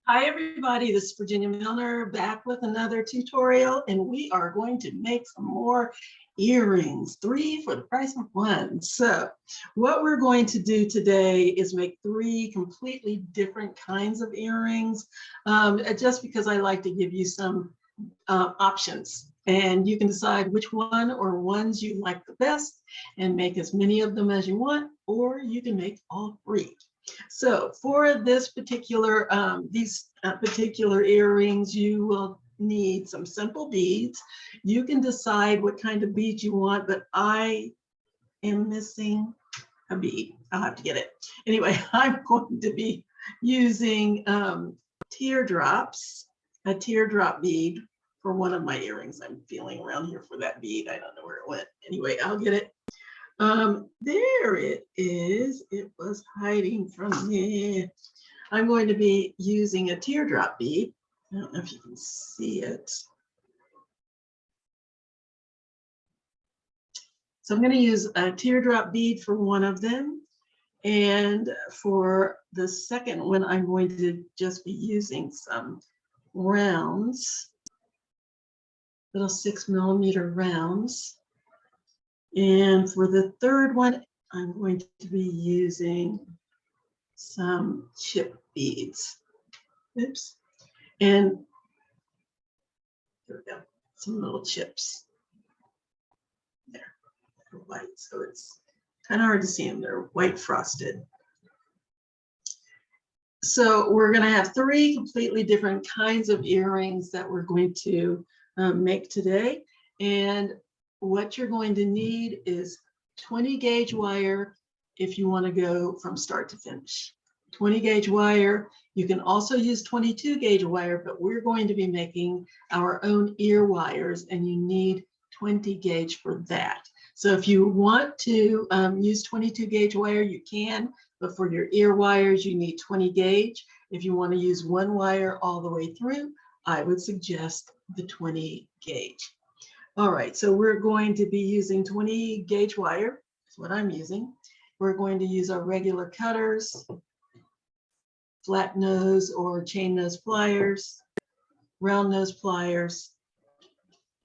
Hi everybody, this is Virginia Milner back with another tutorial, and we are going to make some more earrings, 3 for the price of 1. So what we're going to do today is make 3 completely different kinds of earrings, just because I like to give you some options, and you can decide which one or ones you like the best and make as many of them as you want, or you can make all 3. So for this particular, these particular earrings, you will need some simple beads. You can decide what kind of beads you want, but I am missing a bead. I'll have to get it. Anyway, I'm going to be using teardrops, a teardrop bead for one of my earrings. I'm feeling around here for that bead. I don't know where it went. Anyway, I'll get it. There it is. It was hiding from me. I'm going to be using a teardrop bead. I don't know if you can see it. So I'm going to use a teardrop bead for one of them. And for the second one, I'm going to just be using some rounds, little 6mm rounds. And for the third one, I'm going to be using some chip beads. Oops. And there we go, some little chips. There, they're white, so it's kind of hard to see them. They're white frosted. So we're going to have 3 completely different kinds of earrings that we're going to make today. And what you're going to need is 20 gauge wire if you want to go from start to finish. 20 gauge wire. You can also use 22 gauge wire, but we're going to be making our own ear wires, and you need 20 gauge for that. So if you want to use 22 gauge wire, you can, but for your ear wires, you need 20 gauge. If you want to use one wire all the way through, I would suggest the 20 gauge. All right, so we're going to be using 20 gauge wire, is what I'm using. We're going to use our regular cutters, flat nose or chain nose pliers, round nose pliers,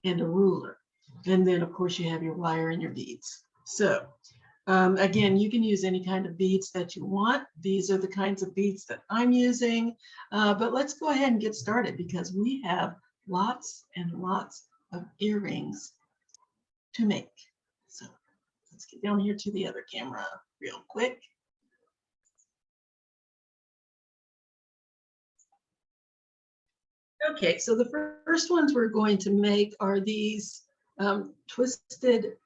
and a ruler. And then of course you have your wire and your beads. So again, you can use any kind of beads that you want. These are the kinds of beads that I'm using, but let's go ahead and get started because we have lots and lots of earrings to make. So let's get down here to the other camera real quick. Okay, so the first ones we're going to make are these twisted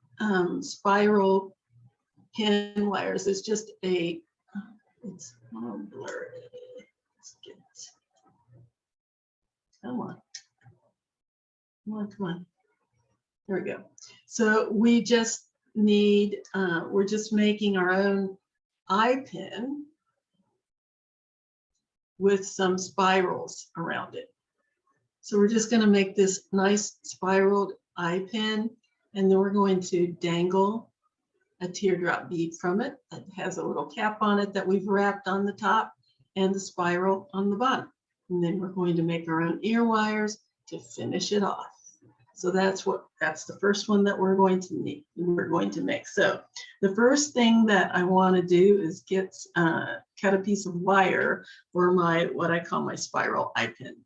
spiral pin wires. It's just a, it's blurry. Let's get, come on. Come on, come on. There we go. So we just need, we're just making our own eye pin with some spirals around it. So we're just going to make this nice spiraled eye pin, and then we're going to dangle a teardrop bead from it that has a little cap on it that we've wrapped on the top and the spiral on the bottom. And then we're going to make our own ear wires to finish it off. So that's the first one that we're going to make. So the first thing that I want to do is cut a piece of wire for my, what I call my spiral eye pin.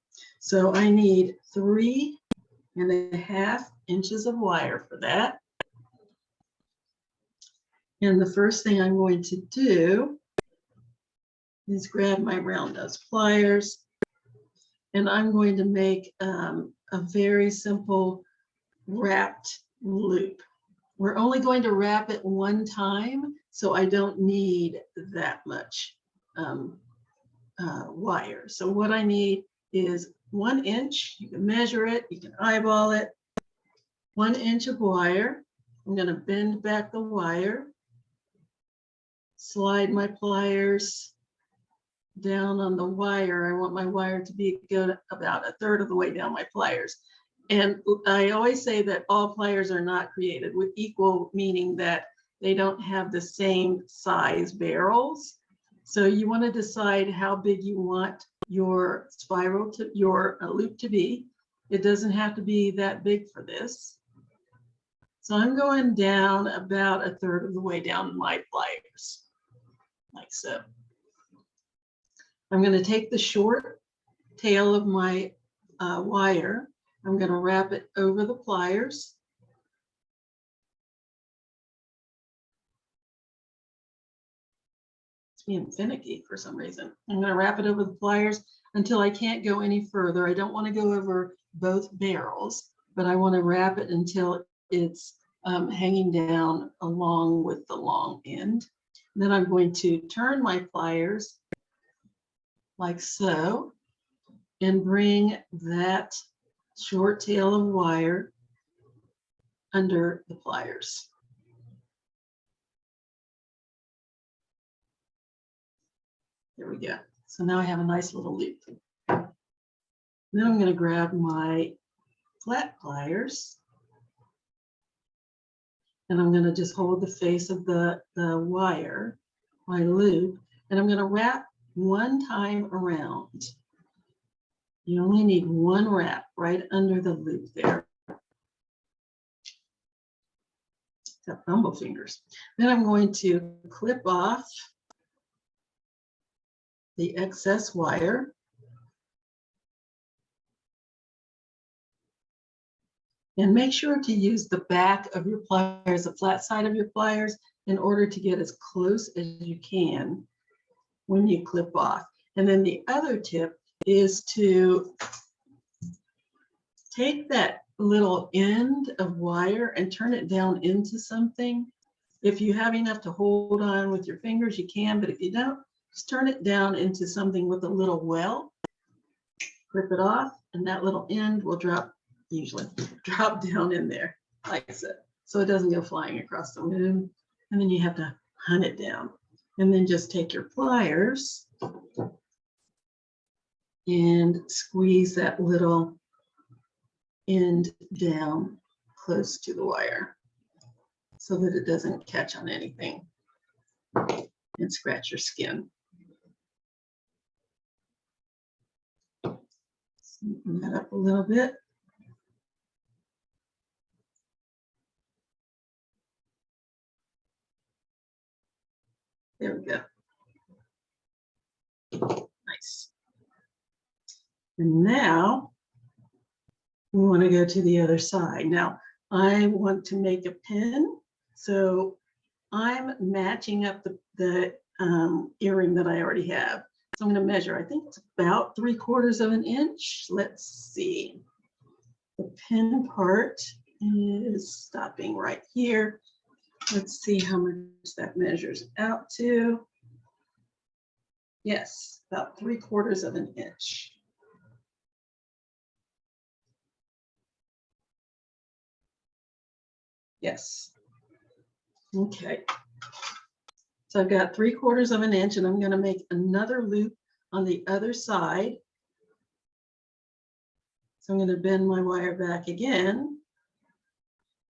So I need 3.5 inches of wire for that. And the first thing I'm going to do is grab my round nose pliers, and I'm going to make a very simple wrapped loop. We're only going to wrap it one time, so I don't need that much wire. So what I need is 1 inch. You can measure it, you can eyeball it. 1 inch of wire. I'm going to bend back the wire, slide my pliers down on the wire. I want my wire to be good about 1/3 of the way down my pliers. And I always say that all pliers are not created with equal, meaning that they don't have the same size barrels. So you want to decide how big you want your spiral to your loop to be. It doesn't have to be that big for this. So I'm going down about 1/3 of the way down my pliers, like so. I'm going to take the short tail of my wire. I'm going to wrap it over the pliers. It's being finicky for some reason. I'm going to wrap it over the pliers until I can't go any further. I don't want to go over both barrels, but I want to wrap it until it's hanging down along with the long end. And then I'm going to turn my pliers like so and bring that short tail of wire under the pliers. There we go. So now I have a nice little loop. Then I'm going to grab my flat pliers and I'm going to just hold the face of the wire, my loop, and I'm going to wrap one time around. You only need one wrap right under the loop there. Got thumble fingers. Then I'm going to clip off the excess wire. And make sure to use the back of your pliers, the flat side of your pliers, in order to get as close as you can when you clip off. And then the other tip is to take that little end of wire and turn it down into something. If you have enough to hold on with your fingers, you can, but if you don't, just turn it down into something with a little well, clip it off, and that little end will usually drop down in there, like I said, so it doesn't go flying across the room. And then you have to hunt it down. And then just take your pliers and squeeze that little end down close to the wire so that it doesn't catch on anything and scratch your skin. Sneaking that up a little bit. There we go. Nice. And now we want to go to the other side. Now I want to make a pin, so I'm matching up the earring that I already have. So I'm going to measure. I think it's about 3/4 of an inch. Let's see. The pin part is stopping right here. Let's see how much that measures out to. Yes, about 3/4 of an inch. Yes. Okay. So I've got 3/4 of an inch and I'm going to make another loop on the other side. So I'm going to bend my wire back again.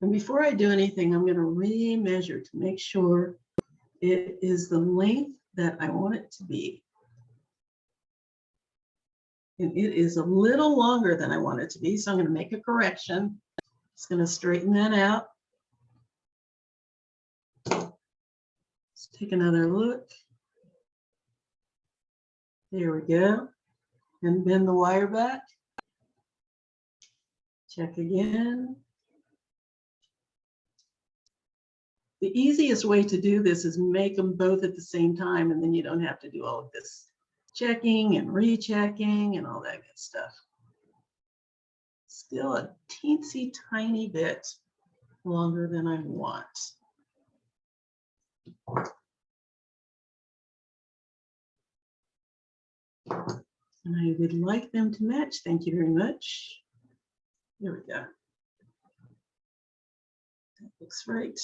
And before I do anything, I'm going to re-measure to make sure it is the length that I want it to be. And it is a little longer than I want it to be, so I'm going to make a correction. Just going to straighten that out. Let's take another look. There we go. And bend the wire back. Check again. The easiest way to do this is make them both at the same time, and then you don't have to do all of this checking and rechecking and all that good stuff. Still a teensy tiny bit longer than I want. And I would like them to match. Thank you very much. There we go. That looks right.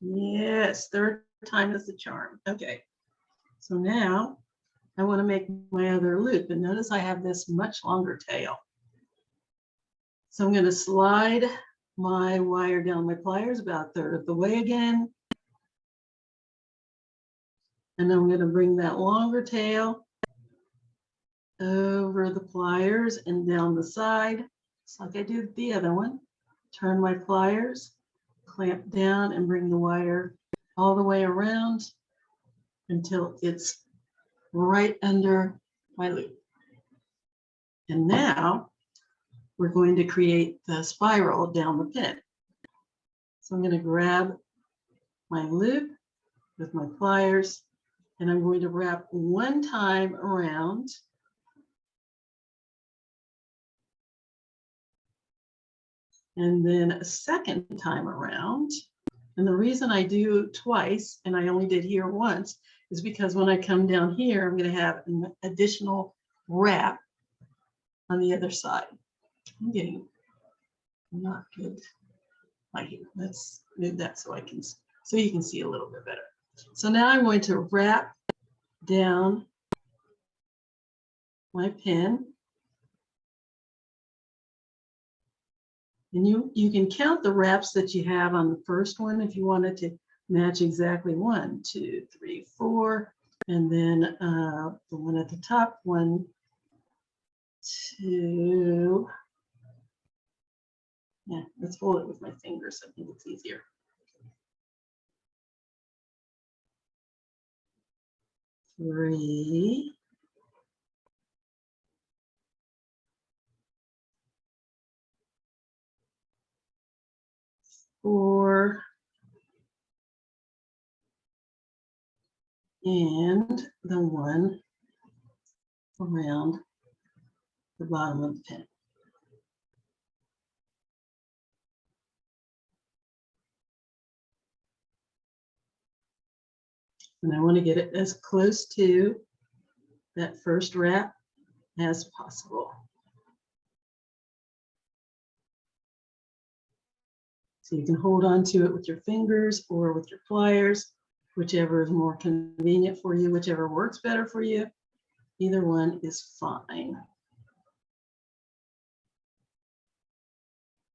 Yes, third time is the charm. Okay, so now I want to make my other loop, and notice I have this much longer tail. So I'm going to slide my wire down my pliers about 1/3 of the way again. And I'm going to bring that longer tail over the pliers and down the side, just like I did the other one. Turn my pliers, clamp down, and bring the wire all the way around until it's right under my loop. And now we're going to create the spiral down the pin. So I'm going to grab my loop with my pliers, and I'm going to wrap one time around. And then a second time around. And the reason I do twice, and I only did here once, is because when I come down here, I'm going to have an additional wrap on the other side. I'm getting not good. Like, let's move that so you can see a little bit better. So now I'm going to wrap down my pin. And you can count the wraps that you have on the first one if you wanted to match exactly 1, 2, 3, 4. And then the one at the top, 1, 2. Yeah, let's hold it with my fingers. I think it's easier. 3. 4. And the one around the bottom of the pin. And I want to get it as close to that first wrap as possible. So you can hold on to it with your fingers or with your pliers, whichever is more convenient for you, whichever works better for you. Either one is fine.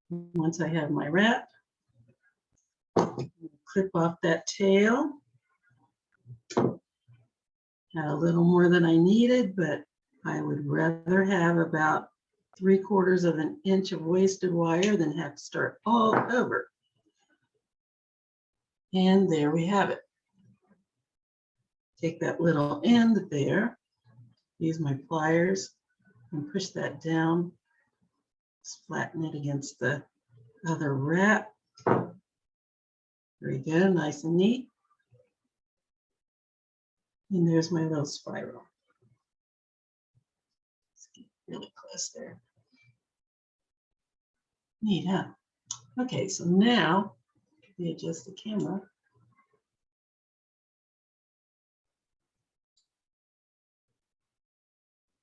Once I have my wrap, clip off that tail. Had a little more than I needed, but I would rather have about 3/4 of an inch of wasted wire than have to start all over. And there we have it. Take that little end there, use my pliers and push that down. Just flatten it against the other wrap. Very good, nice and neat. And there's my little spiral. Let's get really close there. Neat, huh? Okay, so now we adjust the camera.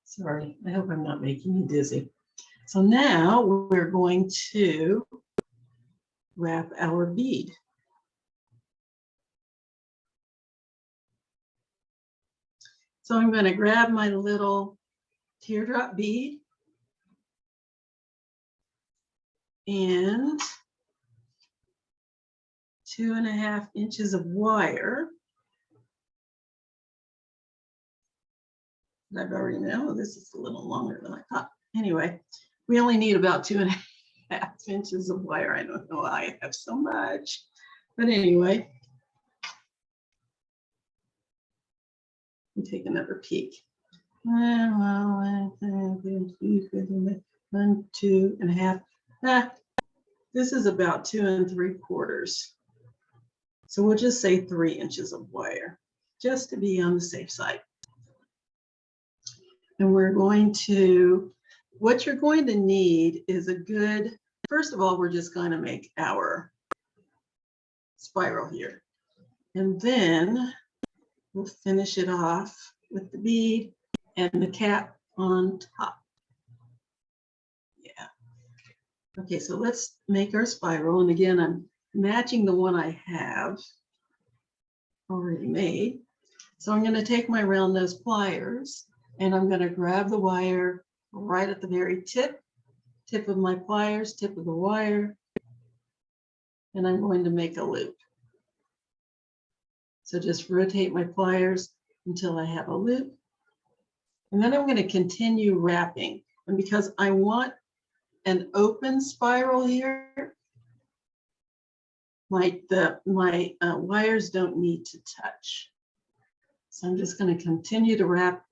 Sorry, I hope I'm not making you dizzy. So now we're going to wrap our bead. So I'm going to grab my little teardrop bead and 2.5 inches of wire. I've already know this is a little longer than I thought. Anyway, we only need about 2.5 inches of wire. I don't know why I have so much, but anyway, we'll take another peek. 1, 2.5. This is about 2 3/4. So we'll just say 3 inches of wire, just to be on the safe side. And we're going to, what you're going to need is a good, first of all, we're just going to make our spiral here. And then we'll finish it off with the bead and the cap on top. Yeah. Okay, so let's make our spiral. And again, I'm matching the one I have already made. So I'm going to take my round nose pliers and I'm going to grab the wire right at the very tip of my pliers, tip of the wire, and I'm going to make a loop. So just rotate my pliers until I have a loop. And then I'm going to continue wrapping. And because I want an open spiral here, my wires don't need to touch. So I'm just going to continue to wrap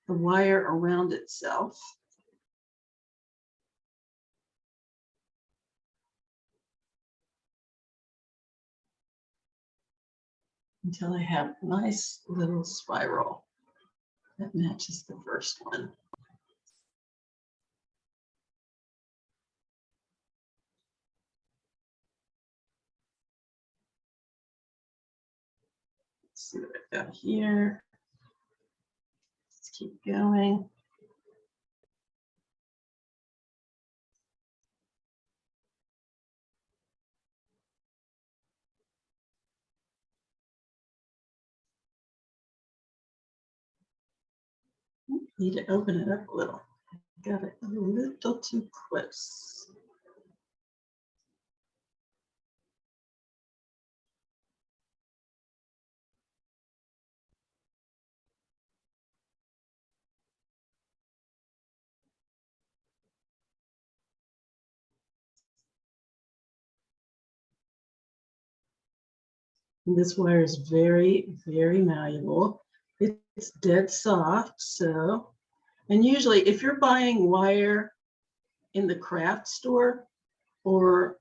the wire around itself. Until I have a nice little spiral that matches the first one. Let's see what I've got here. Let's keep going. Need to open it up a little. Got it a little too close. And this wire is very, very malleable. It's dead soft, so, and usually if you're buying wire in the craft store or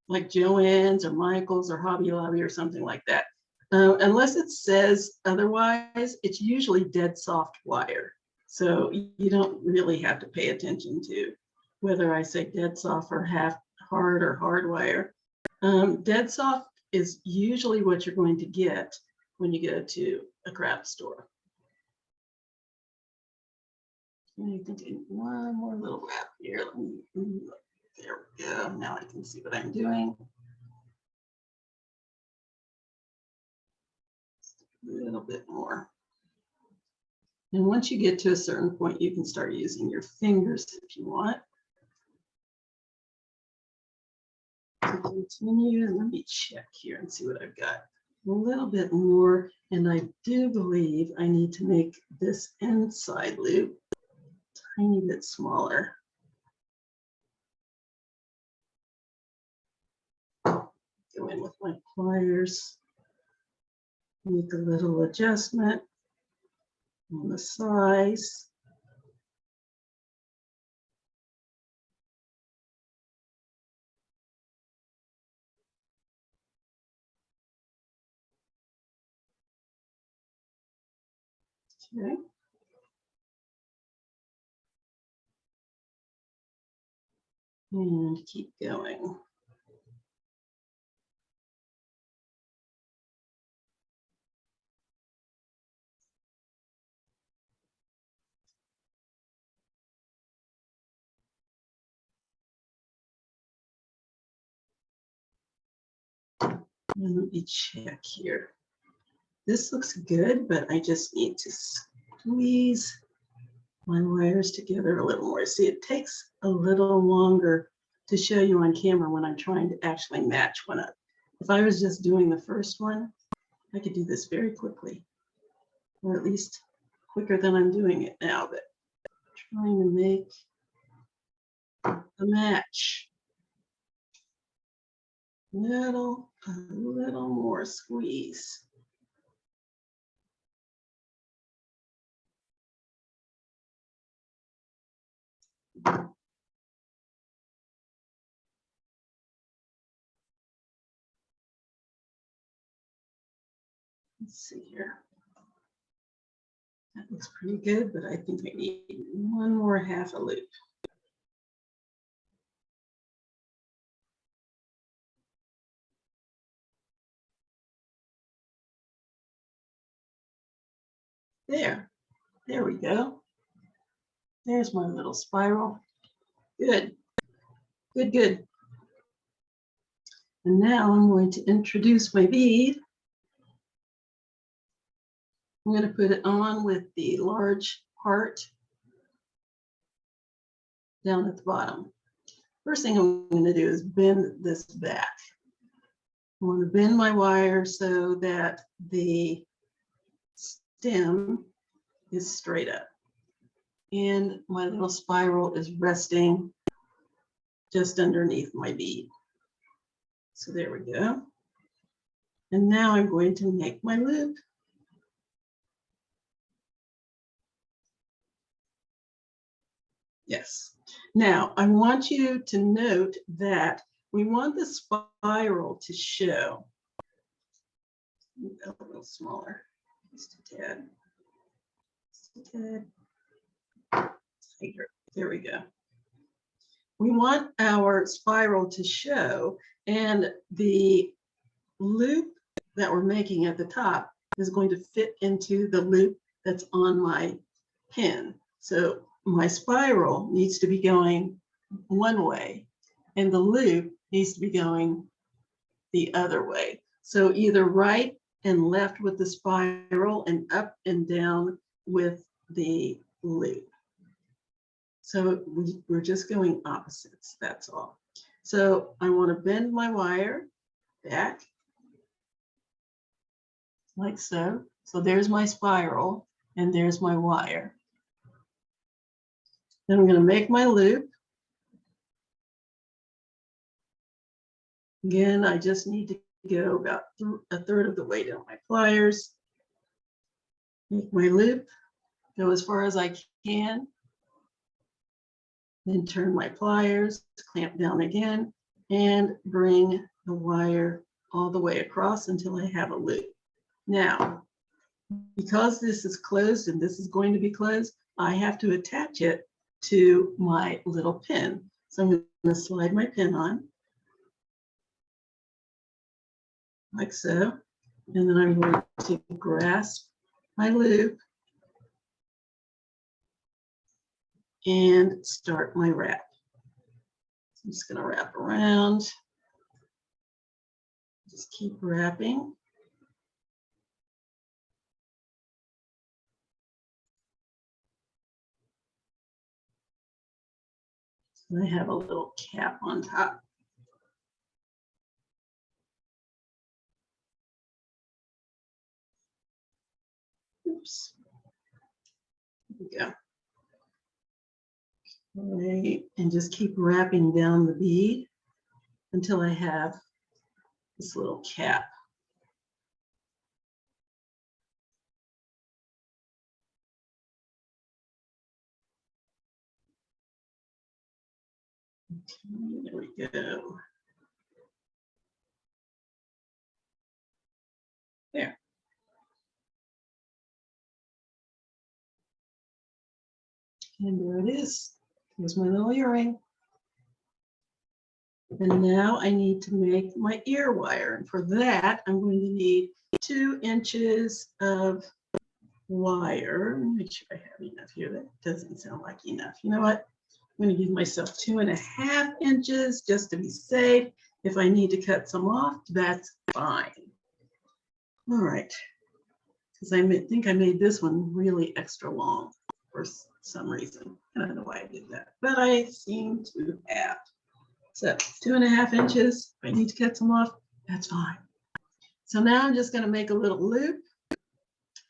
like Joann's or Michael's or Hobby Lobby or something like that, unless it says otherwise, it's usually dead soft wire. So you don't really have to pay attention to whether I say dead soft or half hard or hard wire. Dead soft is usually what you're going to get when you go to a craft store. And you can do one more little wrap here. There we go. Now I can see what I'm doing. A little bit more. And once you get to a certain point, you can start using your fingers if you want. To continue, and let me check here and see what I've got. A little bit more, and I do believe I need to make this inside loop a tiny bit smaller. Go in with my pliers, make a little adjustment on the size. Okay. And keep going. And let me check here. This looks good, but I just need to squeeze my wires together a little more. See, it takes a little longer to show you on camera when I'm trying to actually match one up. If I was just doing the first one, I could do this very quickly, or at least quicker than I'm doing it now, but trying to make a match. A little more squeeze. Let's see here. That looks pretty good, but I think I need one more half a loop. There we go. There's my little spiral. Good, good. And now I'm going to introduce my bead. I'm going to put it on with the large heart down at the bottom. First thing I'm going to do is bend this back. I want to bend my wire so that the stem is straight up. And my little spiral is resting just underneath my bead. So there we go. And now I'm going to make my loop. Yes. Now I want you to note that we want the spiral to show a little smaller, just a tad. Just a tad. Tighter. There we go. We want our spiral to show, and the loop that we're making at the top is going to fit into the loop that's on my pin. So my spiral needs to be going one way, and the loop needs to be going the other way. So either right and left with the spiral and up and down with the loop. So we're just going opposites, that's all. So I want to bend my wire back like so. So there's my spiral and there's my wire. Then I'm going to make my loop. Again, I just need to go about a third of the way down my pliers. Make my loop, go as far as I can. Then turn my pliers, clamp down again, and bring the wire all the way across until I have a loop. Now, because this is closed and this is going to be closed, I have to attach it to my little pin. So I'm going to slide my pin on, like so, and then I'm going to grasp my loop and start my wrap. I'm just going to wrap around. Just keep wrapping. So I have a little cap on top. Oops. There we go. All right, and just keep wrapping down the bead until I have this little cap. Okay, there we go. There. And there it is. Here's my little earring. And now I need to make my ear wire. And for that, I'm going to need 2 inches of wire. Make sure I have enough here. That doesn't sound like enough. You know what? I'm going to give myself 2.5 inches just to be safe. If I need to cut some off, that's fine. All right. Because I think I made this one really extra long for some reason. I don't know why I did that, but I seem to have. So 2.5 inches. If I need to cut some off, that's fine. So now I'm just going to make a little loop.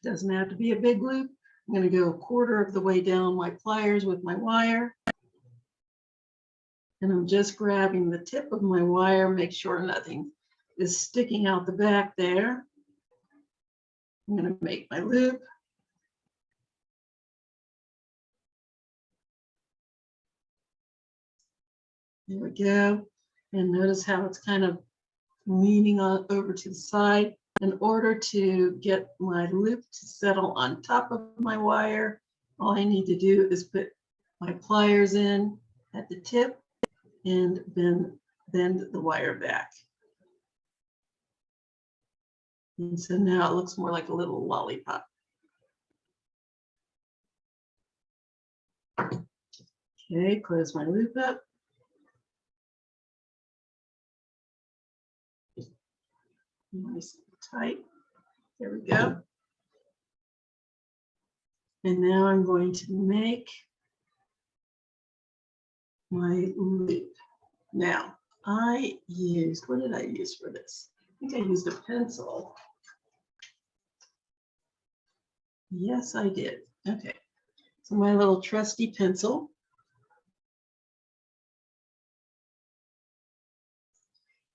Doesn't have to be a big loop. I'm going to go 1/4 of the way down my pliers with my wire. And I'm just grabbing the tip of my wire, make sure nothing is sticking out the back there. I'm going to make my loop. There we go. And notice how it's kind of leaning on over to the side. In order to get my loop to settle on top of my wire, all I need to do is put my pliers in at the tip and then bend the wire back. And so now it looks more like a little lollipop. Okay, close my loop up. Nice and tight. There we go. And now I'm going to make my loop. Now, I used, what did I use for this? think I used a pencil. Yes, I did. Okay. So my little trusty pencil.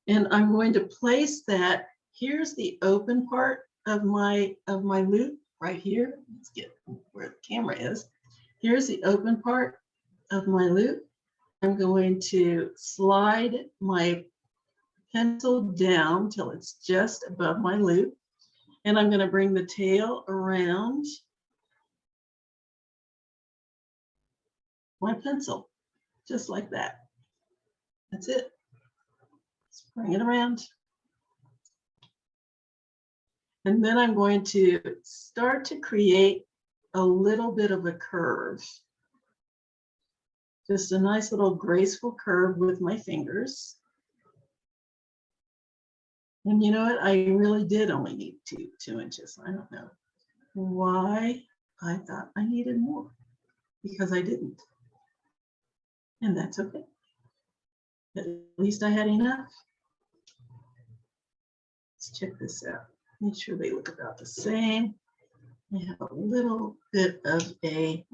And I'm going to place that. Here's the open part of my loop right here. Let's get where the camera is. Here's the open part of my loop. I'm going to slide my pencil down till it's just above my loop. And I'm going to bring the tail around my pencil, just like that. That's it. Just bring it around. And then I'm going to start to create a little bit of a curve. Just a nice little graceful curve with my fingers. And you know what? I really did only need two inches. I don't know why I thought I needed more, because I didn't. And that's okay. At least I had enough. Let's check this out. Make sure they look about the same. I have a little bit of a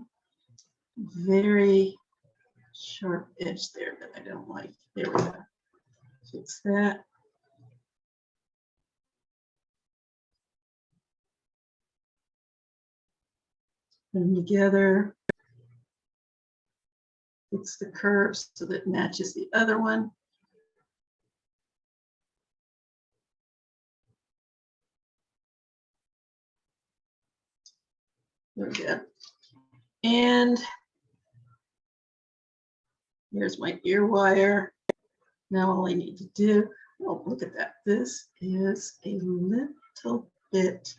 very sharp edge there that I don't like. There we go. Fix that. Put them together. Fix the curve so that it matches the other one. There we go. And here's my ear wire. Now all I need to do, oh, look at that. This is a little bit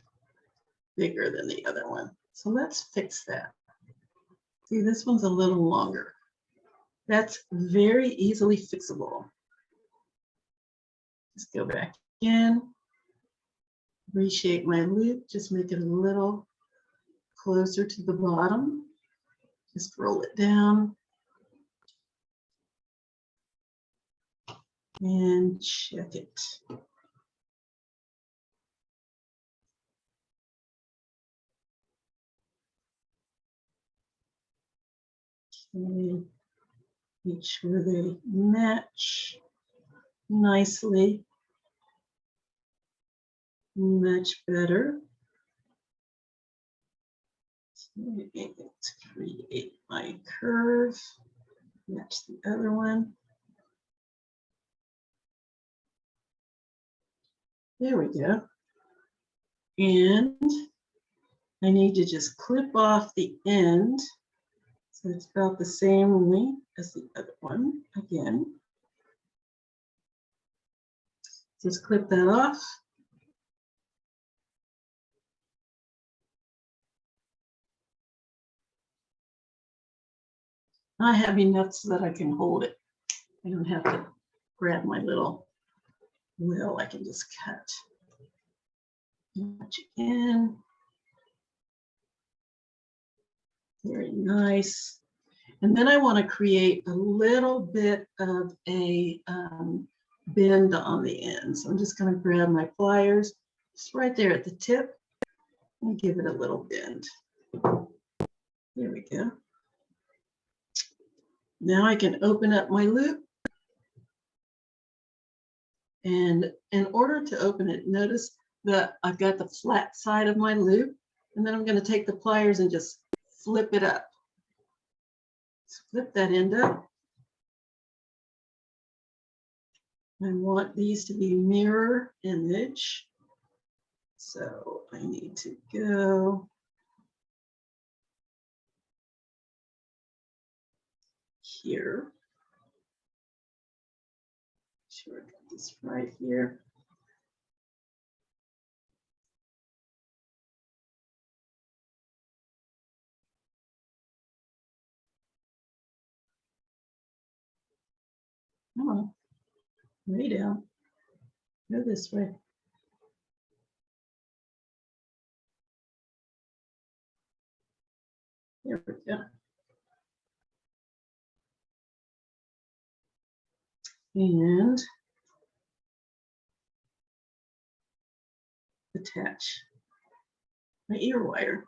bigger than the other one. So let's fix that. See, this one's a little longer. That's very easily fixable. Just go back in, reshape my loop, just make it a little closer to the bottom. Just roll it down and check it. Okay. Make sure they match nicely, much better. Let's create my curve, match the other one. There we go. And I need to just clip off the end. So it's about the same length as the other one again. Just clip that off. I have enough so that I can hold it. I don't have to grab my little wheel. I can just cut. Match in. Very nice. And then I want to create a little bit of a bend on the end. So I'm just going to grab my pliers, just right there at the tip, and give it a little bend. There we go. Now I can open up my loop. And in order to open it, notice that I've got the flat side of my loop, and then I'm going to take the pliers and just flip it up. Flip that end up. I want these to be mirror image. So I need to go here. Sure, I got this right here. Come on, way down. Go this way. There we go. And attach my ear wire.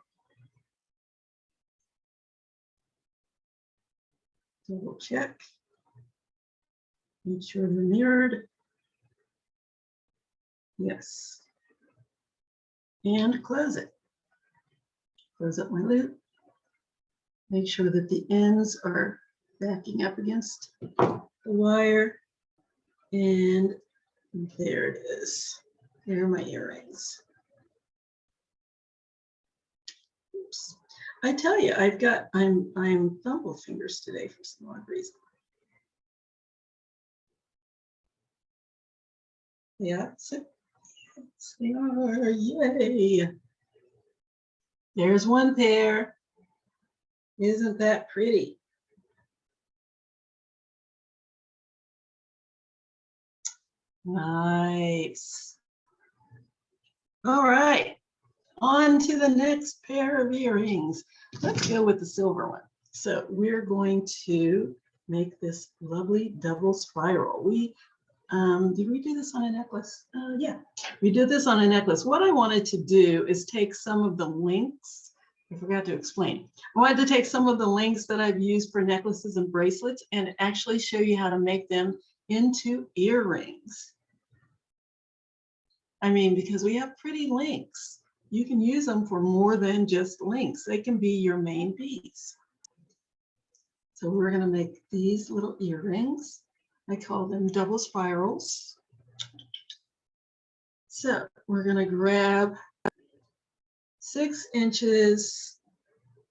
Double check. Make sure they're mirrored. Yes. And close it. Close up my loop. Make sure that the ends are backing up against the wire. And there it is. There are my earrings. Oops. I tell you, I'm thumble fingers today for some odd reason. Yeah, so yes, they are. Yay. There's one pair. Isn't that pretty? Nice. All right, on to the next pair of earrings. Let's go with the silver one. So we're going to make this lovely double spiral. Did we do this on a necklace? Yeah, we did this on a necklace. What I wanted to do is take some of the links. I forgot to explain. I wanted to take some of the links that I've used for necklaces and bracelets and actually show you how to make them into earrings. I mean, because we have pretty links. You can use them for more than just links. They can be your main piece. So we're going to make these little earrings. I call them double spirals. So we're going to grab 6 inches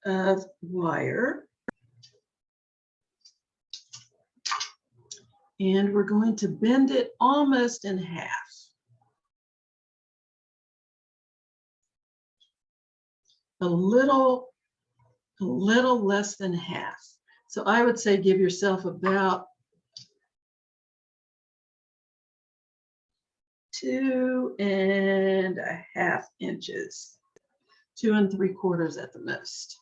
of wire. And we're going to bend it almost in half. A little less than half. So I would say give yourself about 2.5 inches, 2 3/4 at the most.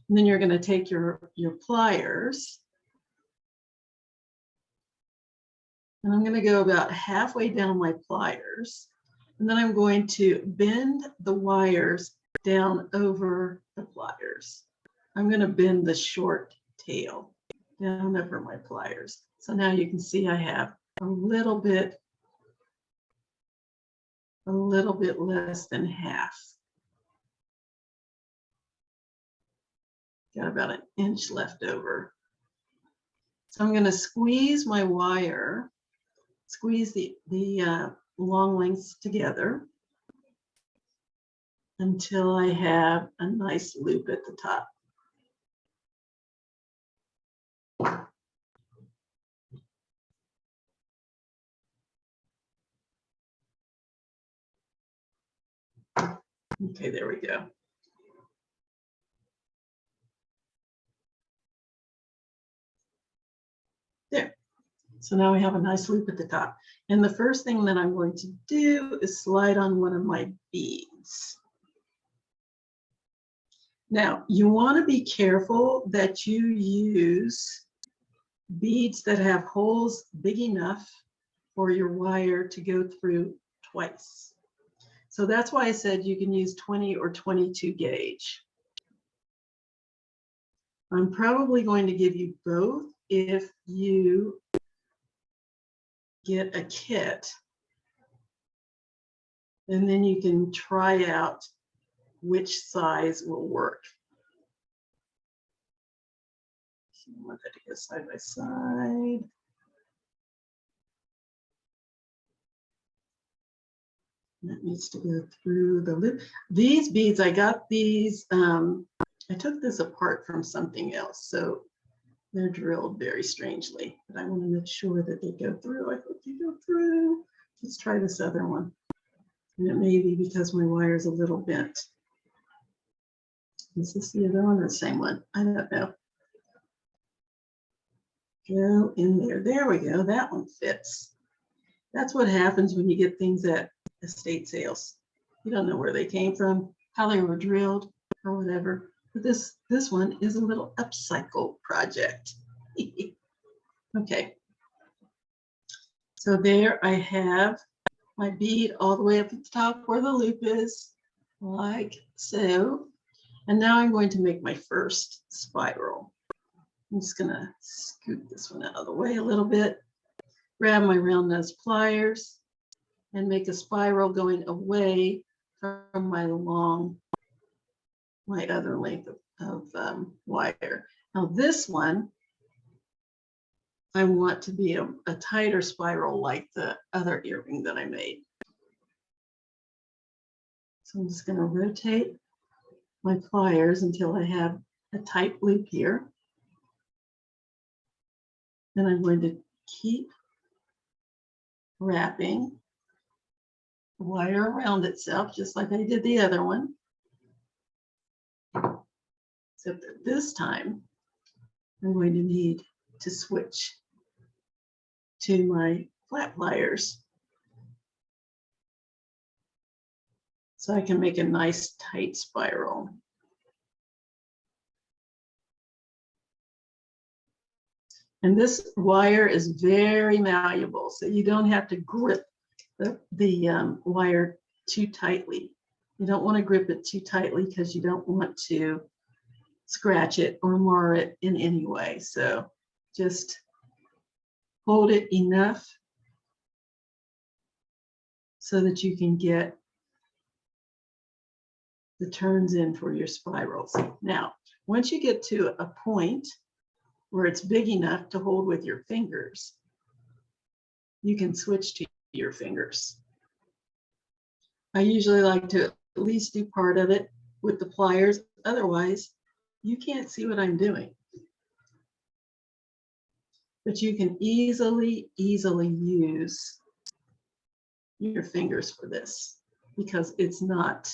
And then you're going to take your pliers, and I'm going to go about halfway down my pliers, and then I'm going to bend the wires down over the pliers. I'm going to bend the short tail down over my pliers. So now you can see I have a little bit less than half. Got about 1 inch left over. So I'm going to squeeze my wire, squeeze the long lengths together until I have a nice loop at the top. Okay, there we go. There. So now we have a nice loop at the top. And the first thing that I'm going to do is slide on one of my beads. Now, you want to be careful that you use beads that have holes big enough for your wire to go through twice. So that's why I said you can use 20 or 22 gauge. I'm probably going to give you both if you get a kit, and then you can try out which size will work. So I want that to go side by side. That needs to go through the loop. These beads, I got these, I took this apart from something else, so they're drilled very strangely, but I want to make sure that they go through. I hope they go through. Let's try this other one. And it may be because my wire is a little bent. Is this the other one or the same one? I don't know. Go in there. There we go. That one fits. That's what happens when you get things at estate sales. You don't know where they came from, how they were drilled, or whatever. But this one is a little upcycle project. Okay. So there I have my bead all the way up at the top where the loop is, like so. And now I'm going to make my first spiral. I'm just gonna scoot this one out of the way a little bit, grab my round nose pliers, and make a spiral going away from my other length of wire. Now this one, I want to be a tighter spiral like the other earring that I made. So I'm just going to rotate my pliers until I have a tight loop here. Then I'm going to keep wrapping the wire around itself, just like I did the other one. Except that this time, I'm going to need to switch to my flat pliers so I can make a nice tight spiral. And this wire is very malleable, so you don't have to grip the wire too tightly. You don't want to grip it too tightly because you don't want to scratch it or mar it in any way. So just hold it enough so that you can get the turns in for your spirals. Now, once you get to a point where it's big enough to hold with your fingers, you can switch to your fingers. I usually like to at least do part of it with the pliers. Otherwise, you can't see what I'm doing. But you can easily use your fingers for this because it's not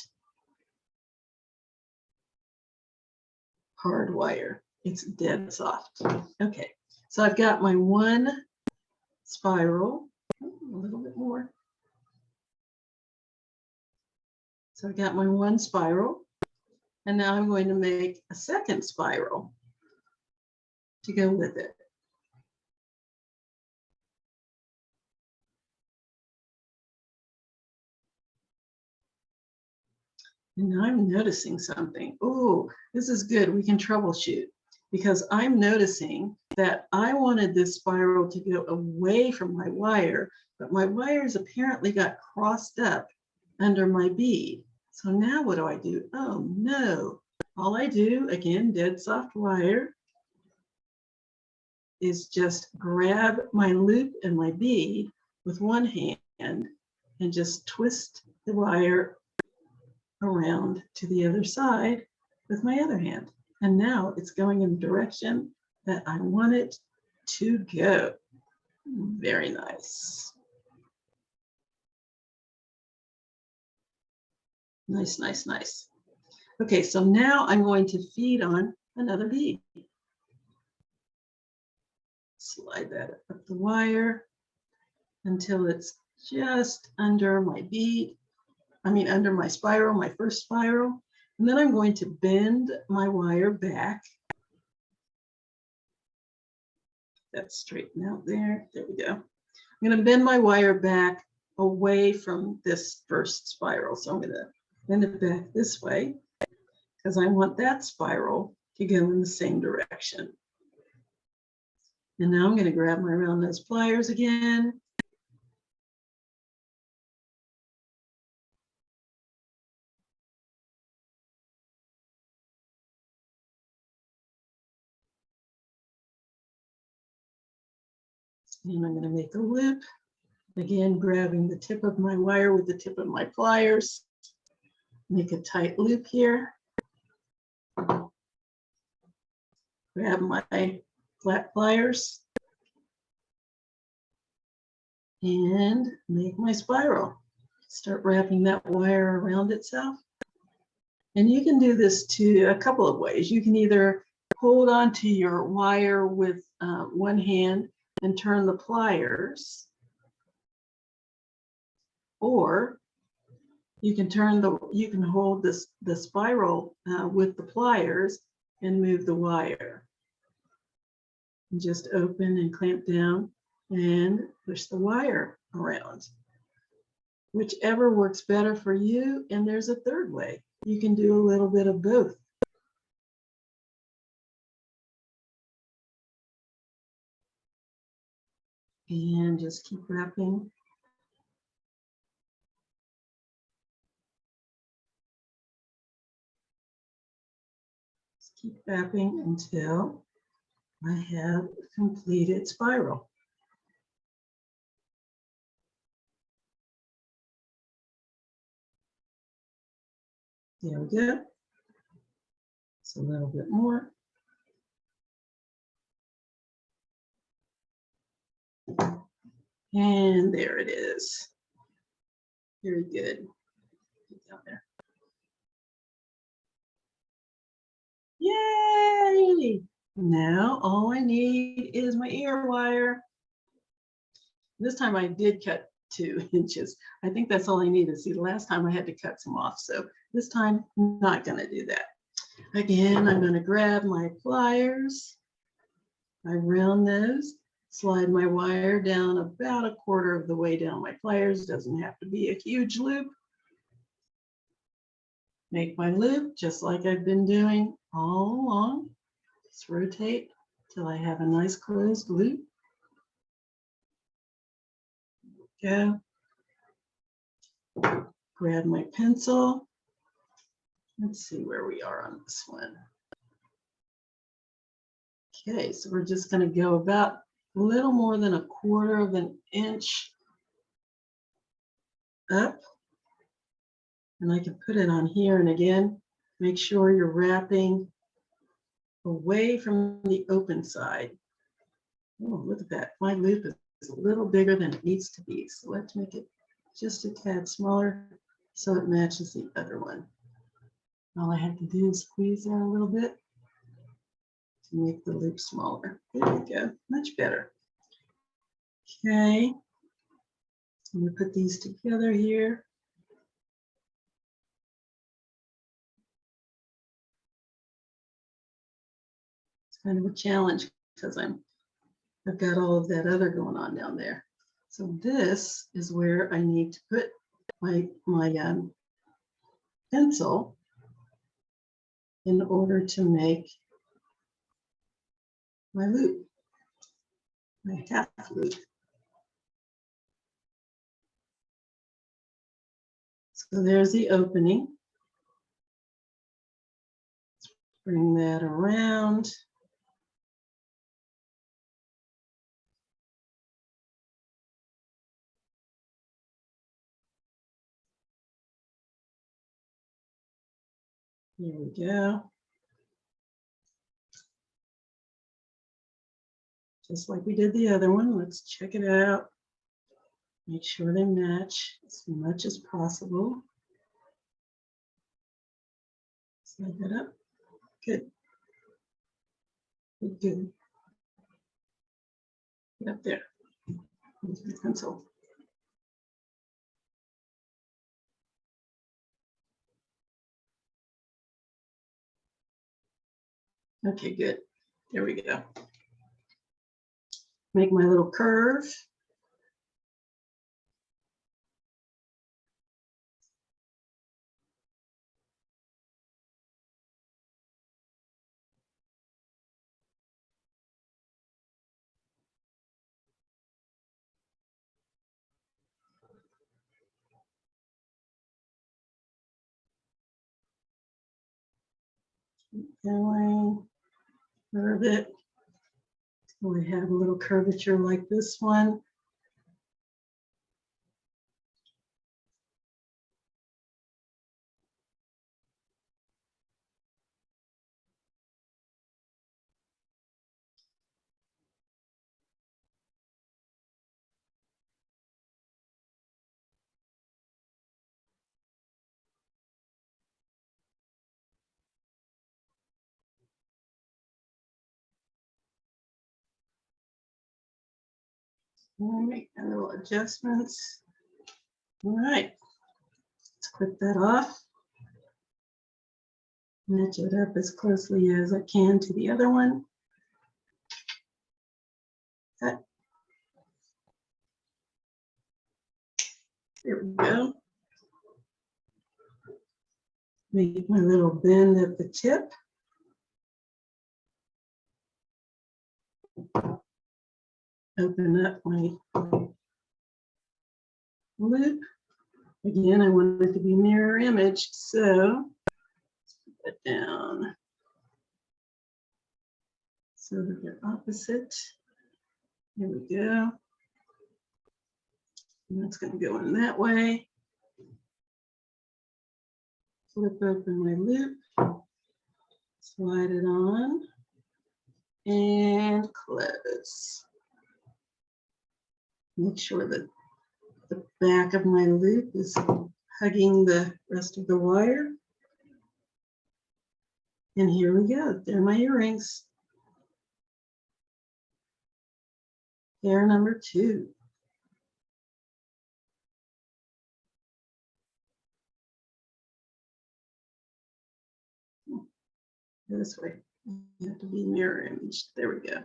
hard wire. It's dead soft. Okay, so I've got my one spiral, a little bit more. So I got my one spiral, and now I'm going to make a second spiral to go with it. And now I'm noticing something. Oh, this is good. We can troubleshoot because I'm noticing that I wanted this spiral to go away from my wire, but my wires apparently got crossed up under my bead. So now what do? Oh no. All I do, again, dead soft wire, is just grab my loop and my bead with one hand and just twist the wire around to the other side with my other hand. And now it's going in the direction that I want it to go. Very nice. Nice, nice, nice. Okay, so now I'm going to feed on another bead. Slide that up the wire until it's just under my bead. Under my spiral, my first spiral. And then I'm going to bend my wire back. That's straighten out there. There we go. I'm going to bend my wire back away from this first spiral. So I'm going to bend it back this way because I want that spiral to go in the same direction. And now I'm going to grab my round nose pliers again. And I'm going to make a loop. Again, grabbing the tip of my wire with the tip of my pliers. Make a tight loop here. Grab my flat pliers and make my spiral. Start wrapping that wire around itself. And you can do this a couple of ways. You can either hold on to your wire with one hand and turn the pliers, or you can hold the spiral with the pliers and move the wire. And just open and clamp down and push the wire around. whichever works better for you. And there's a third way. You can do a little bit of both. And just keep wrapping. Just keep wrapping until I have a completed spiral. There we go. It's a little bit more. And there it is. Very good. Get down there. Yay! Now all I need is my ear wire. This time I did cut 2 inches. I think that's all I needed. See, the last time I had to cut some off. So this time, I'm not going to do that. Again, I'm going to grab my pliers. I round those, slide my wire down about 1/4 of the way down my pliers. Doesn't have to be a huge loop. Make my loop just like I've been doing all along. Just rotate till I have a nice closed loop. Go. Grab my pencil. Let's see where we are on this one. Okay, so we're just going to go about a little more than 1/4 of an inch up. And I can put it on here. And again, make sure you're wrapping away from the open side. Oh, look at that. My loop is a little bigger than it needs to be. So let's make it just a tad smaller so it matches the other one. All I have to do is squeeze that a little bit to make the loop smaller. There we go. Much better. Okay. I'm going to put these together here. It's kind of a challenge because I've got all of that other going on down there. So this is where I need to put my pencil in order to make my loop, my half loop. So there's the opening. Let's bring that around. Here we go. Just like we did the other one, let's check it out. Make sure they match as much as possible. Slide that up. Good. Good, good. Get up there. Use my pencil. Okay, good. There we go. Make my little curve. Keep going. Curve it. So we have a little curvature like this one. All right, make a little adjustments. All right, let's clip that off. Match it up as closely as I can to the other one. Cut. There we go. Make my little bend at the tip. Open up my loop. Again, I want it to be mirror imaged, so put that down so that they're opposite. Here we go. And that's going to go in that way. Flip open my loop, slide it on, and close. Make sure that the back of my loop is hugging the rest of the wire. And here we go. They're my earrings. Pair number 2. This way. You have to be mirror imaged. There we go.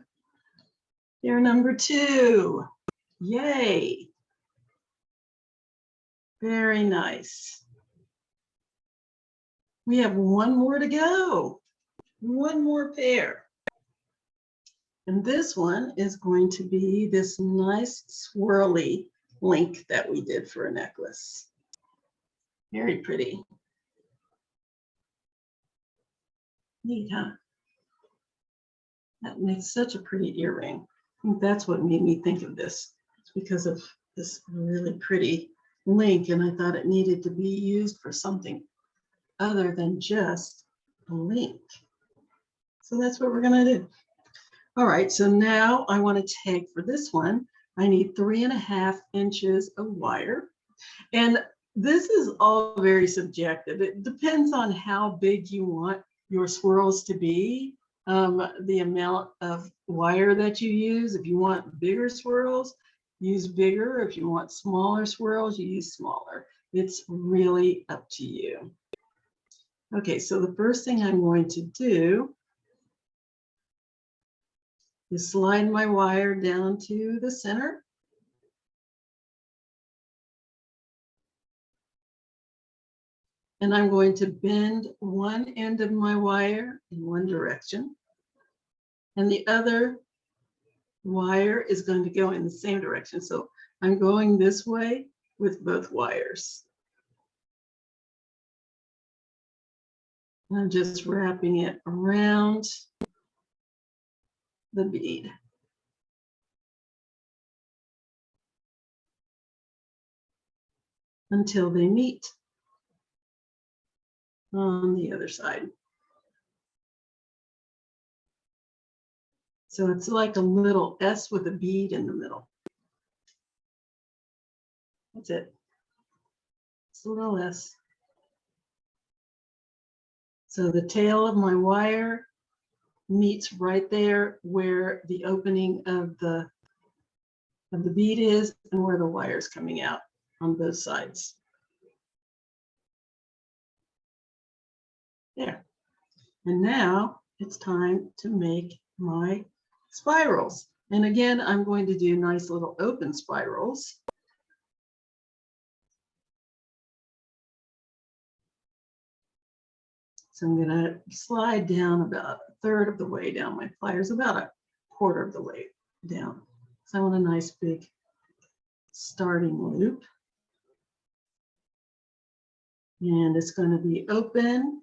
Pair number 2. Yay. Very nice. We have one more to go. One more pair. And this one is going to be this nice swirly link that we did for a necklace. Very pretty. Neat, huh? That makes such a pretty earring. I think that's what made me think of this. It's because of this really pretty link, and I thought it needed to be used for something other than just a link. So that's what we're going to do. All right, so now I want to take, for this one, I need 3.5 inches of wire. And this is all very subjective. It depends on how big you want your swirls to be, the amount of wire that you use. If you want bigger swirls, use bigger. If you want smaller swirls, you use smaller. It's really up to you. Okay, so the first thing I'm going to do is slide my wire down to the center. And I'm going to bend one end of my wire in one direction. And the other wire is going to go in the same direction. So I'm going this way with both wires. And I'm just wrapping it around the bead. Until they meet on the other side. So it's like a little S with a bead in the middle. That's it. It's a little S. So the tail of my wire meets right there where the opening of the bead is and where the wire is coming out on both sides. There. And now it's time to make my spirals. And again, I'm going to do nice little open spirals. So I'm going to slide down about 1/3 of the way down my pliers, about 1/4 of the way down. So I want a nice big starting loop. And it's going to be open.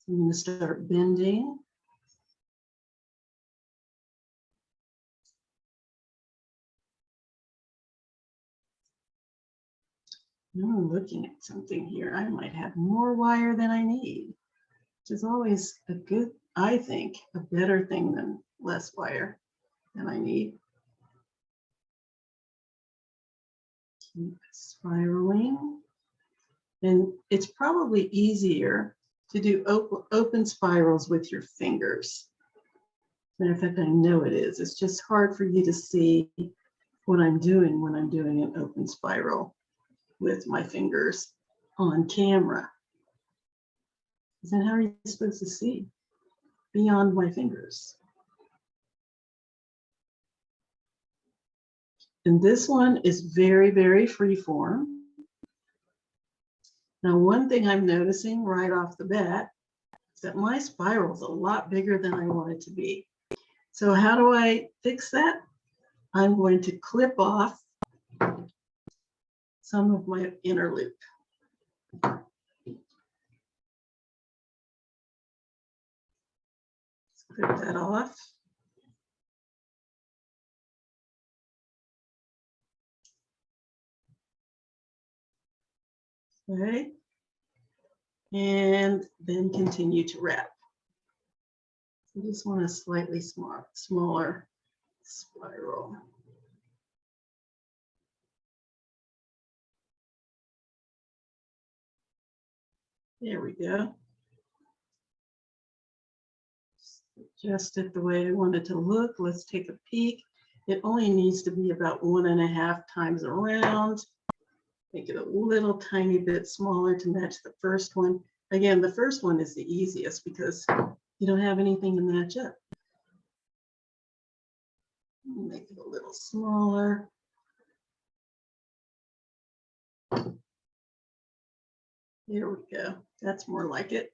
So I'm going to start bending. Now I'm looking at something here. I might have more wire than I need, which is always a good, I think, a better thing than less wire than I need. Keep spiraling. And it's probably easier to do open spirals with your fingers. Matter of fact, I know it is. It's just hard for you to see what I'm doing when I'm doing an open spiral with my fingers on camera. Then how are you supposed to see beyond my fingers? And this one is very, very free form. Now, one thing I'm noticing right off the bat is that my spiral is a lot bigger than I want it to be. So how do I fix that? I'm going to clip off some of my inner loop. Clip that off. Okay. And then continue to wrap. I just want a slightly smaller spiral. There we go. Adjust it the way I want it to look. Let's take a peek. It only needs to be about 1.5 times around. Make it a little tiny bit smaller to match the first one. Again, the first one is the easiest because you don't have anything to match up. Make it a little smaller. There we go. That's more like it.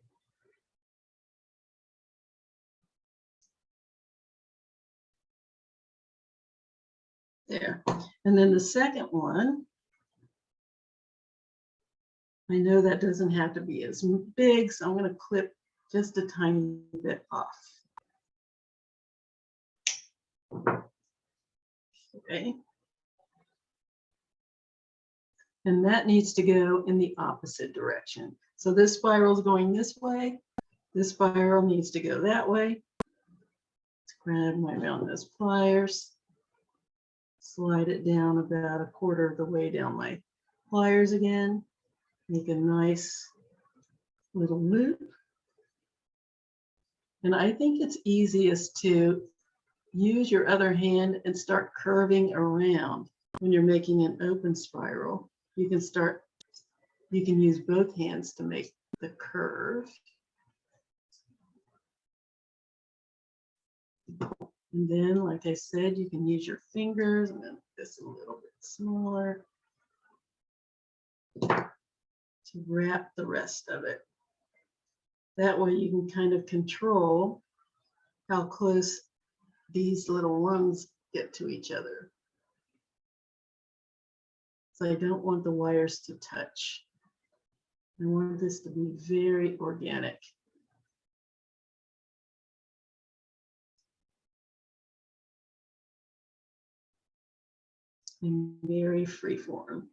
There. And then the second one, I know that doesn't have to be as big, so I'm going to clip just a tiny bit off. Okay. And that needs to go in the opposite direction. So this spiral is going this way. This spiral needs to go that way. Let's grab my roundness pliers. Slide it down about 1/4 of the way down my pliers again. Make a nice little loop. And I think it's easiest to use your other hand and start curving around when you're making an open spiral. You can use both hands to make the curve. And then, like I said, you can use your fingers and then this a little bit smaller to wrap the rest of it. That way you can kind of control how close these little rungs get to each other. So I don't want the wires to touch. I want this to be very organic. And very free form.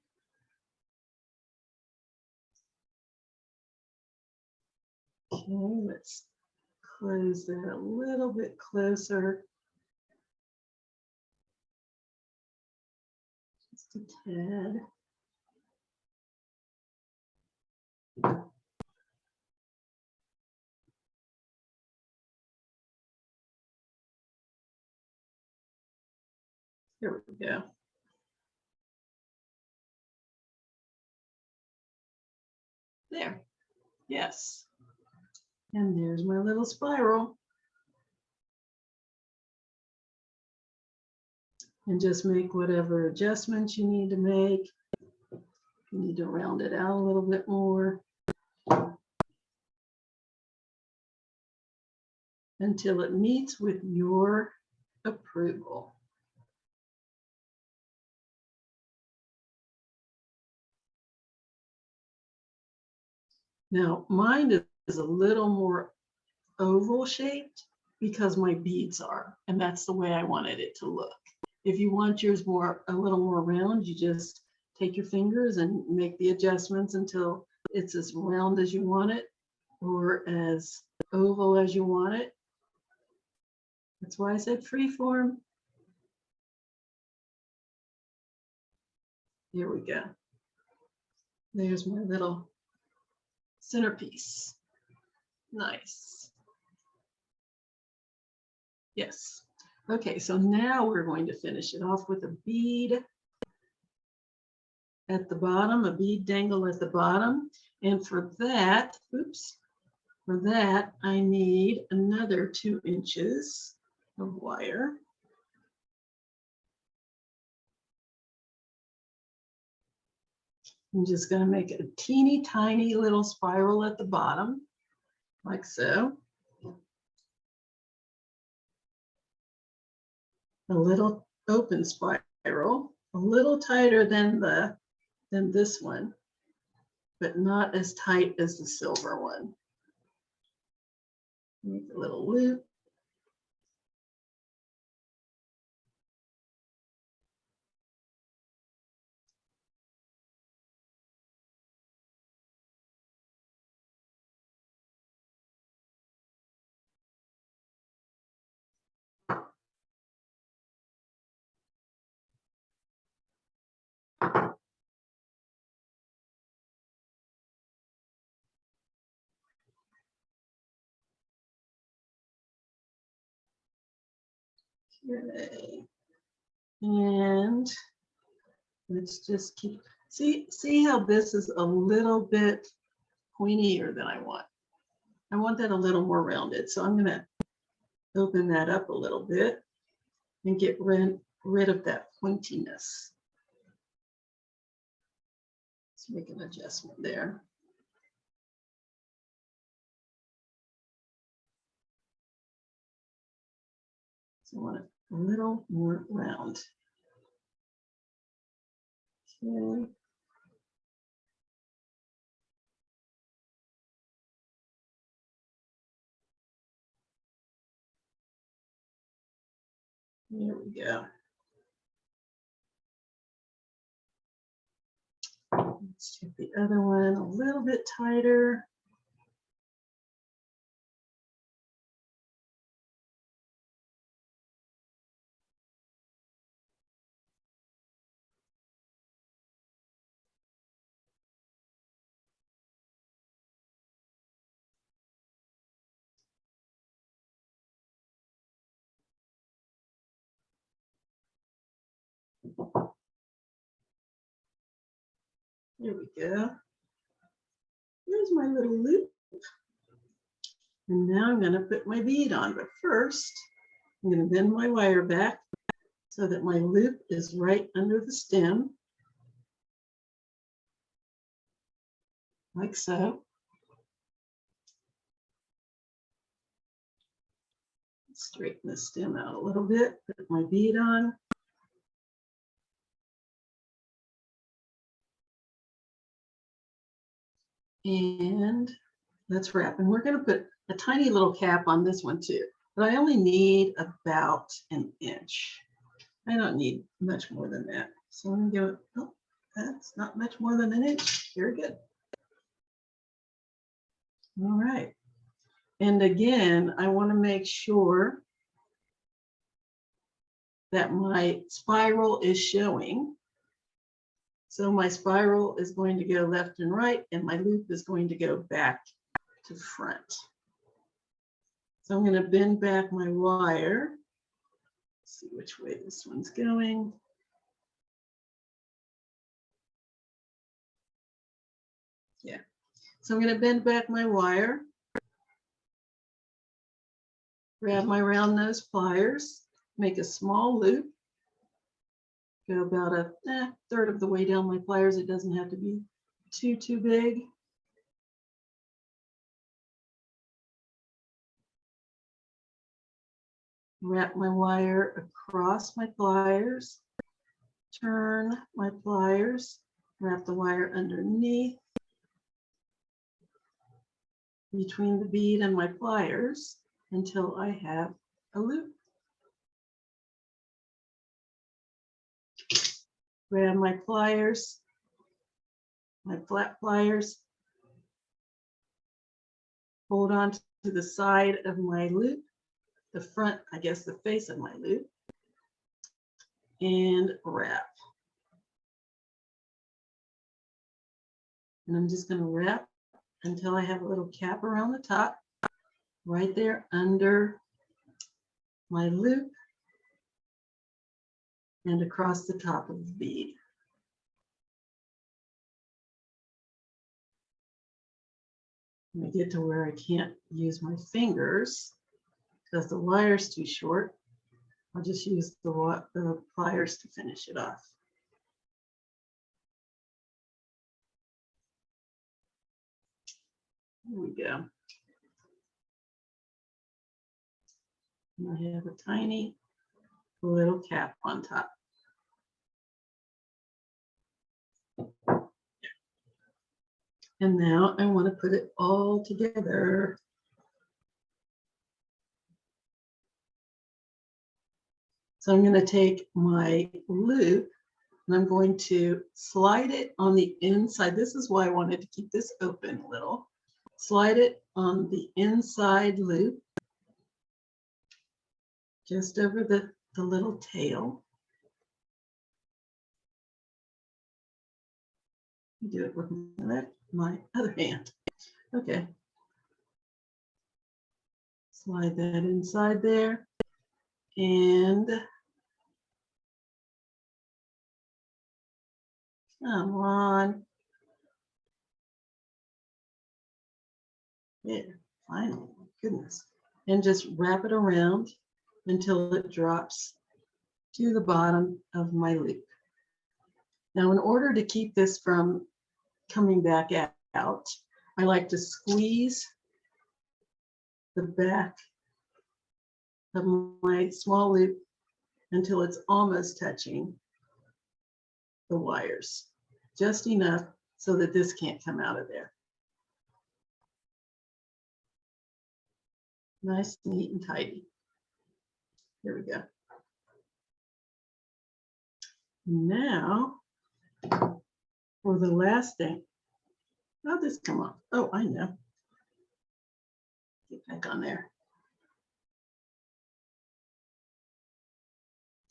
Okay, let's close that a little bit closer. Just a tad. There we go. There. Yes. And there's my little spiral. And just make whatever adjustments you need to make. You need to round it out a little bit more until it meets with your approval. Now, mine is a little more oval shaped because my beads are, and that's the way I wanted it to look. If you want yours a little more round, you just take your fingers and make the adjustments until it's as round as you want it or as oval as you want it. That's why I said free form. There we go. There's my little centerpiece. Nice. Yes. Okay, so now we're going to finish it off with a bead at the bottom, a bead dangle at the bottom. And for that, for that, I need another 2 inches of wire. I'm just going to make a teeny tiny little spiral at the bottom, like so. A little open spiral, a little tighter than this one, but not as tight as the silver one. Make a little loop. Okay. And let's just keep, see how this is a little bit pointier than I want. I want that a little more rounded. So I'm going to open that up a little bit and get rid of that pointiness. Let's make an adjustment there. So I want it a little more round. Okay. There we go. Let's take the other one a little bit tighter. There we go. There's my little loop. And now I'm going to put my bead on, but first I'm going to bend my wire back so that my loop is right under the stem, like so. Straighten the stem out a little bit, put my bead on. And let's wrap. And we're going to put a tiny little cap on this one too, but I only need about an inch. I don't need much more than that. So I'm going to go, oh, that's not much more than an inch. Very good. All right. And again, I want to make sure that my spiral is showing. So my spiral is going to go left and right, and my loop is going to go back to front. So I'm going to bend back my wire. Let's see which way this one's going. Yeah. So I'm going to bend back my wire. Grab my round nose pliers, make a small loop. Go about a third of the way down my pliers. It doesn't have to be too big. Wrap my wire across my pliers. Turn my pliers. Wrap the wire underneath between the bead and my pliers until I have a loop. Grab my pliers, my flat pliers, hold on to the side of my loop, the front, I guess the face of my loop, and wrap. And I'm just going to wrap until I have a little cap around the top, right there under my loop and across the top of the bead. When I get to where I can't use my fingers because the wire's too short, I'll just use the pliers to finish it off. Here we go. I have a tiny little cap on top. And now I want to put it all together. So I'm going to take my loop and I'm going to slide it on the inside. This is why I wanted to keep this open a little. Slide it on the inside loop, just over the little tail. Do it with my other hand. Okay. Slide that inside there. And come on. There, finally, my goodness. And just wrap it around until it drops to the bottom of my loop. Now, in order to keep this from coming back out, I like to squeeze the back of my small loop until it's almost touching the wires, just enough so that this can't come out of there. Nice, neat, and tidy. Here we go. Now, for the last thing, how'd this come off? Oh, I know. Get back on there.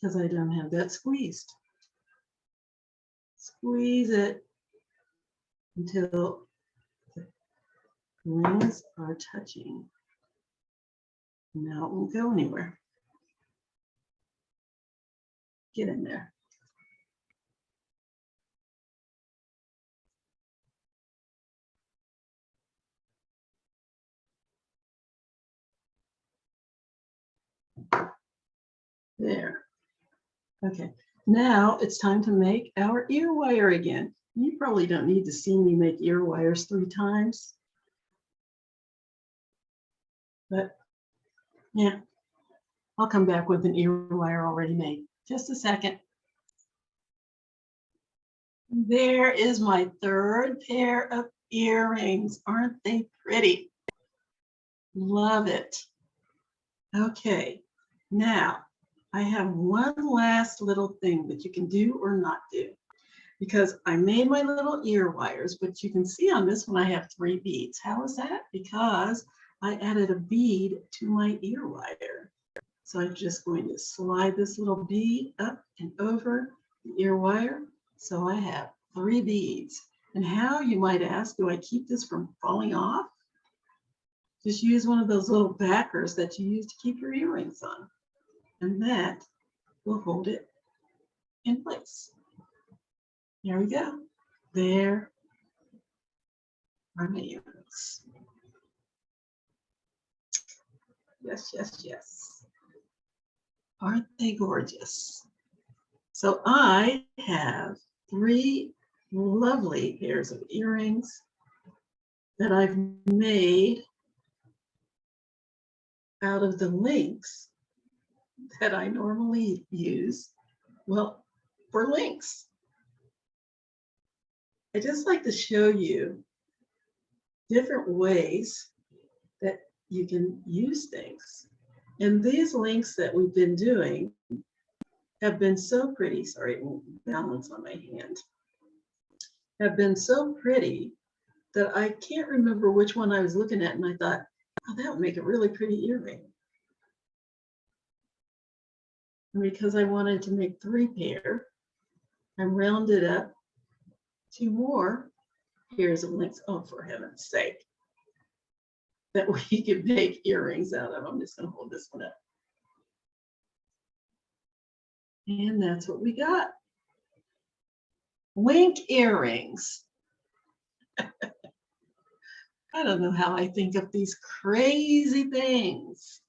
Because I don't have that squeezed. Squeeze it until the rings are touching. Now it won't go anywhere. Get in there. There. Okay, now it's time to make our ear wire again. You probably don't need to see me make ear wires 3 times. But yeah, I'll come back with an ear wire already made. Just a second. There is my 3rd pair of earrings. Aren't they pretty? Love it. Okay, now I have one last little thing that you can do or not do, because I made my little ear wires, but you can see on this one I have 3 beads. How is that? Because I added a bead to my ear wire. So I'm just going to slide this little bead up and over the ear wire. So I have 3 beads. And how, you might ask, do I keep this from falling off? Just use one of those little backers that you use to keep your earrings on. And that will hold it in place. Here we go. There are my earrings. Yes, yes, yes. Aren't they gorgeous? So I have 3 lovely pairs of earrings that I've made out of the links that I normally use, well, for links. I just like to show you different ways that you can use things. And these links that we've been doing have been so pretty. Sorry, it won't balance on my hand. Have been so pretty that I can't remember which one I was looking at, and I thought, oh, that would make a really pretty earring. And because I wanted to make 3 pair, I rounded up 2 more pairs of links. Oh, for heaven's sake, that we could make earrings out of. I'm just going to hold this one up. And that's what we got. Link earrings. I don't know how I think of these crazy things.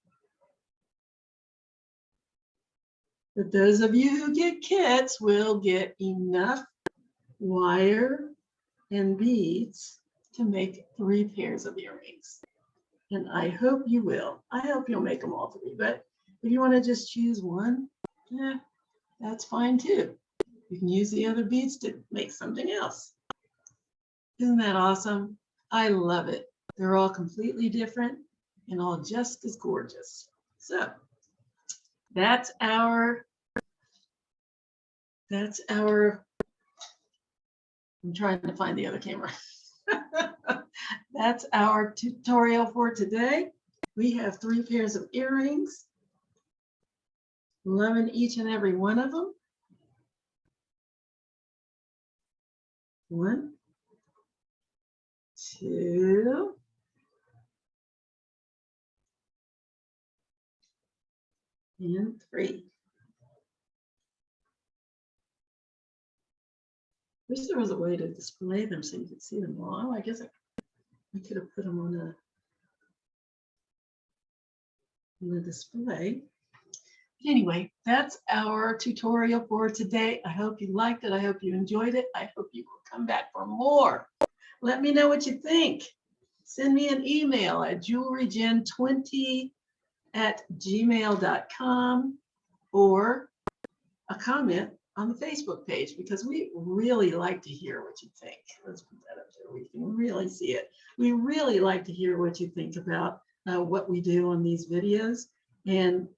But those of you who get kits will get enough wire and beads to make 3 pairs of earrings. And I hope you will. I hope you'll make them all 3. But if you want to just choose one, yeah, that's fine too. You can use the other beads to make something else. Isn't that awesome? I love it. They're all completely different and all just as gorgeous. So that's our, I'm trying to find the other camera. That's our tutorial for today. We have 3 pairs of earrings, loving each and every one of them. 1, 2, and 3. Wish there was a way to display them so you could see them all. I guess I could have put them on the display. Anyway, that's our tutorial for today. I hope you liked it. I hope you enjoyed it. I hope you will come back for more. Let me know what you think. Send me an email at jewelrygen20@gmail.com or a comment on the Facebook page, because we really like to hear what you think. Let's put that up there where you can really see it. We really like to hear what you think about what we do on these videos and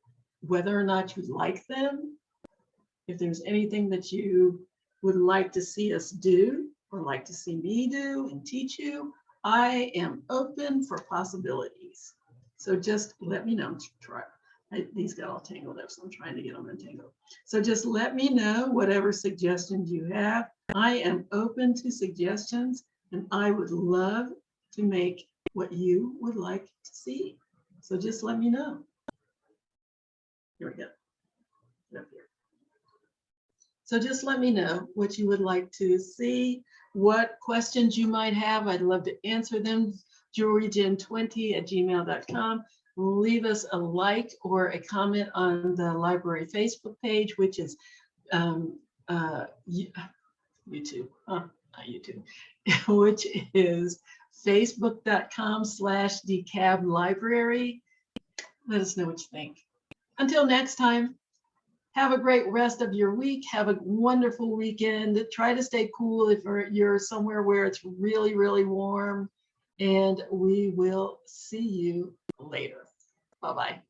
whether or not you like them. If there's anything that you would like to see us do or like to see me do and teach you, I am open for possibilities. So just let me know. These got all tangled up, so I'm trying to get them untangled. So just let me know whatever suggestions you have. I am open to suggestions, and I would love to make what you would like to see. So just let me know. Here we go. Get up here. So just let me know what you would like to see, what questions you might have. I'd love to answer them. jewelrygen20@gmail.com. Leave us a like or a comment on the library Facebook page, which is YouTube, not YouTube, which is facebook.com/DeKalbLibrary. Let us know what you think. Until next time, have a great rest of your week. Have a wonderful weekend. Try to stay cool if you're somewhere where it's really, really warm. And we will see you later. Bye-bye.